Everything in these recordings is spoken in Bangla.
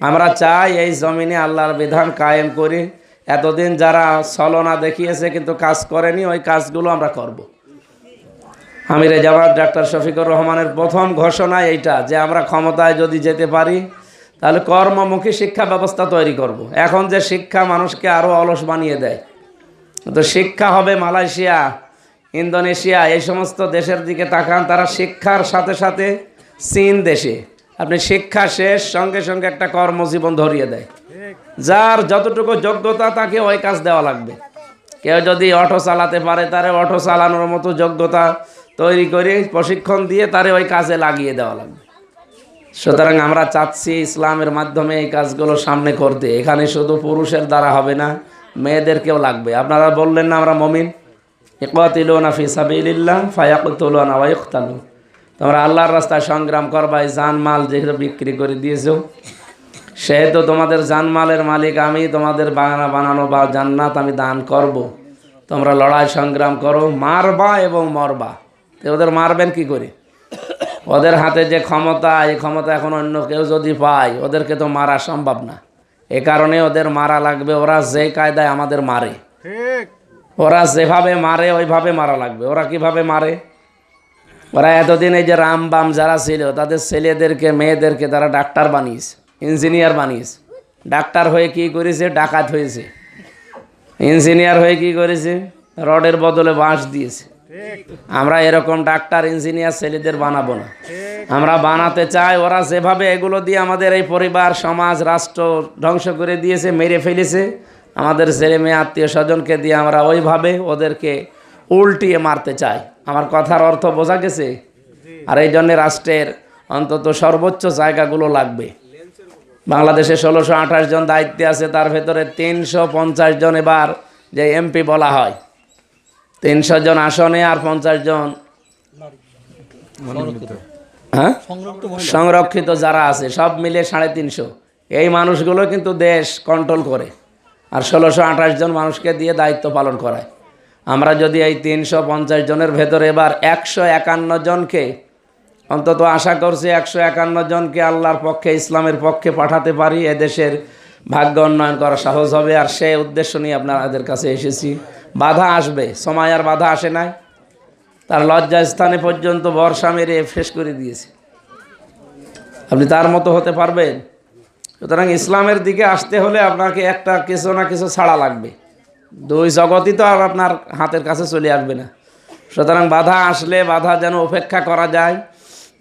আমরা চাই এই জমিনে আল্লাহর বিধান কায়েম করি। এতদিন যারা ছলনা দেখিয়েছে কিন্তু কাজ করেনি, ওই কাজগুলো আমরা করব। আমিরে জামাত ডাক্তার শফিকুর রহমানের প্রথম ঘোষণা এইটা যে আমরা ক্ষমতায় যদি যেতে পারি তাহলে কর্মমুখী শিক্ষা ব্যবস্থা তৈরি করব। এখন যে শিক্ষা মানুষকে আরও অলস বানিয়ে দেয়, তো শিক্ষা হবে মালয়েশিয়া, ইন্দোনেশিয়া, এই সমস্ত দেশের দিকে তাকান, তারা শিক্ষার সাথে সাথে চীন দেশে আপনি শিক্ষা শেষ সঙ্গে সঙ্গে একটা কর্মজীবন ধরিয়ে দেয়। যার যতটুকু যোগ্যতা তাকে ওই কাজ দেওয়া লাগবে। কেউ যদি অটো চালাতে পারে তারে অটো চালানোর মতো যোগ্যতা তৈরি করে প্রশিক্ষণ দিয়ে তারে ওই কাজে লাগিয়ে দেওয়া লাগবে। সুতরাং আমরা চাচ্ছি ইসলামের মাধ্যমে এই কাজগুলো সামনে করতে। এখানে শুধু পুরুষের দ্বারা হবে না, মেয়েদেরকেও লাগবে। আপনারা বললেন না আমরা মুমিন, ইকাতিলুনা ফি সাবিলিল্লাহ ফায়াকতুলুনা ওয়া ইকতালুন, তোমরা আল্লাহর রাস্তায় সংগ্রাম করবা। জানমাল যেহেতু বিক্রি করে দিয়েছো, সেহেতু তোমাদের জানমালের মালিক আমি, তোমাদের বানানো বা জান্নাত আমি দান করব। তোমরা লড়াই সংগ্রাম করো, মারবা এবং মরবা। তো ওদের মারবেন কি করে? ওদের হাতে যে ক্ষমতা, এই ক্ষমতা এখন অন্য কেউ যদি পায় ওদেরকে তো মারা সম্ভব না। এ কারণে ওদের মারা লাগবে। ওরা যে কায়দায় আমাদের মারে, ওরা যেভাবে মারে ওইভাবে মারা লাগবে। ওরা কিভাবে মারে? ওরা এতদিন এই যে রামবাম যারা ছিল তাদের ছেলেদেরকে মেয়েদেরকে তারা ডাক্তার বানিয়েছে, ইঞ্জিনিয়ার বানিয়েছে। ডাক্তার হয়ে কি করেছে? ডাকাত হয়েছে। ইঞ্জিনিয়ার হয়ে কি করেছে? রডের বদলে বাঁশ দিয়েছে। আমরা এরকম ডাক্তার ইঞ্জিনিয়ার ছেলেদের বানাবো না। আমরা বানাতে চাই ওরা যেভাবে এগুলো দিয়ে আমাদের এই পরিবার, সমাজ, রাষ্ট্র ধ্বংস করে দিয়েছে, মেরে ফেলেছে, আমাদের ছেলে মেয়ে, আত্মীয় স্বজনকে দিয়ে আমরা ওইভাবে ওদেরকে উল্টিয়ে মারতে চাই। আমার কথার অর্থ বোঝা গেছে? আর এই জন্যে রাষ্ট্রের অন্তত সর্বোচ্চ জায়গাগুলো লাগবে। বাংলাদেশে 1628 জন দায়িত্বে আছে, তার ভেতরে 350 জন এবার যে এমপি বলা হয়, 300 জন আসনে আর 50 জন সংরক্ষিত যারা আছে, সব মিলে 350। এই মানুষগুলো কিন্তু দেশ কন্ট্রোল করে, আর 1628 জন মানুষকে দিয়ে দায়িত্ব পালন করায়। আমরা যদি এই 350 জনের ভেতরে এবার 151 জনকে, অন্তত আশা করছি 151 জনকে আল্লাহর পক্ষে, ইসলামের পক্ষে পাঠাতে পারি, এদেশের ভাগ্য উন্নয়ন করা সহজ হবে। আর সেই উদ্দেশ্য নিয়ে আপনাদের কাছে এসেছি। বাধা আসবে, সময় আর বাধা আসে নাই। তার লজ্জা স্থানে পর্যন্ত বর্ষা মেরে শেষ করে দিয়েছে। আপনি তার মতো হতে পারবেন? সুতরাং ইসলামের দিকে আসতে হলে আপনাকে একটা কিছু না কিছু ছাড়া লাগবে। দুই জগতই তো আর আপনার হাতের কাছে চলে আসবে না। সুতরাং বাধা আসলে বাধা যেন উপেক্ষা করা যায়,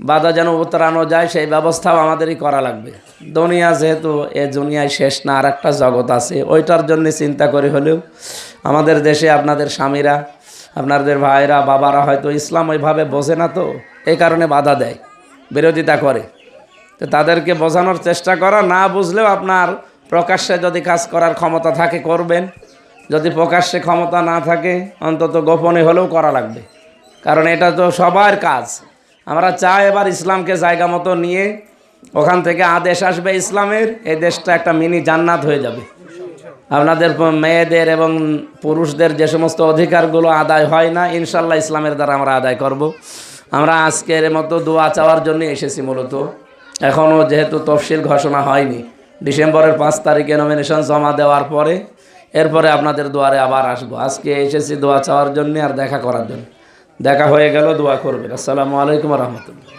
বাধা যেন উতরানো যায়, সেই ব্যবস্থাও আমাদেরই করা লাগবে। দুনিয়া যেহেতু এ দুনিয়ায় শেষ না, আর একটা জগৎ আছে, ওইটার জন্য চিন্তা করে হলেও আমাদের দেশে আপনাদের স্বামীরা, আপনাদের ভাইরা, বাবারা হয়তো ইসলাম ওইভাবে বোঝে না, তো এই কারণে বাধা দেয়, বিরোধিতা করে। তো তাদেরকে বোঝানোর চেষ্টা করা, না বুঝলেও আপনার প্রকাশ্যে যদি কাজ করার ক্ষমতা থাকে করবেন, যদি প্রকাশ্যে ক্ষমতা না থাকে অন্তত গোপনে হলেও করা লাগবে। কারণ এটা তো সবার কাজ। আমরা চাই এবার ইসলামকে জায়গা মতো নিয়ে ওখান থেকে আদেশ আসবে ইসলামের, এই দেশটা একটা মিনি জান্নাত হয়ে যাবে। আপনাদের মেয়েদের এবং পুরুষদের যে সমস্ত অধিকারগুলো আদায় হয় না, ইনশাল্লাহ ইসলামের দ্বারা আমরা আদায় করব। আমরা আজকের মতো দোয়া চাওয়ার জন্য এসেছি মূলত। এখনও যেহেতু তফসিল ঘোষণা হয়নি, ডিসেম্বরের 5 তারিখে নমিনেশন জমা দেওয়ার পরে এরপরে আপনাদের দুয়ারে আবার আসবো। আজকে এসেছি দোয়া চাওয়ার জন্য আর দেখা করার জন্য। দেখা হয়ে গেল, দোয়া করবেন। আসসালামু আলাইকুম রহমতুল্লাহ।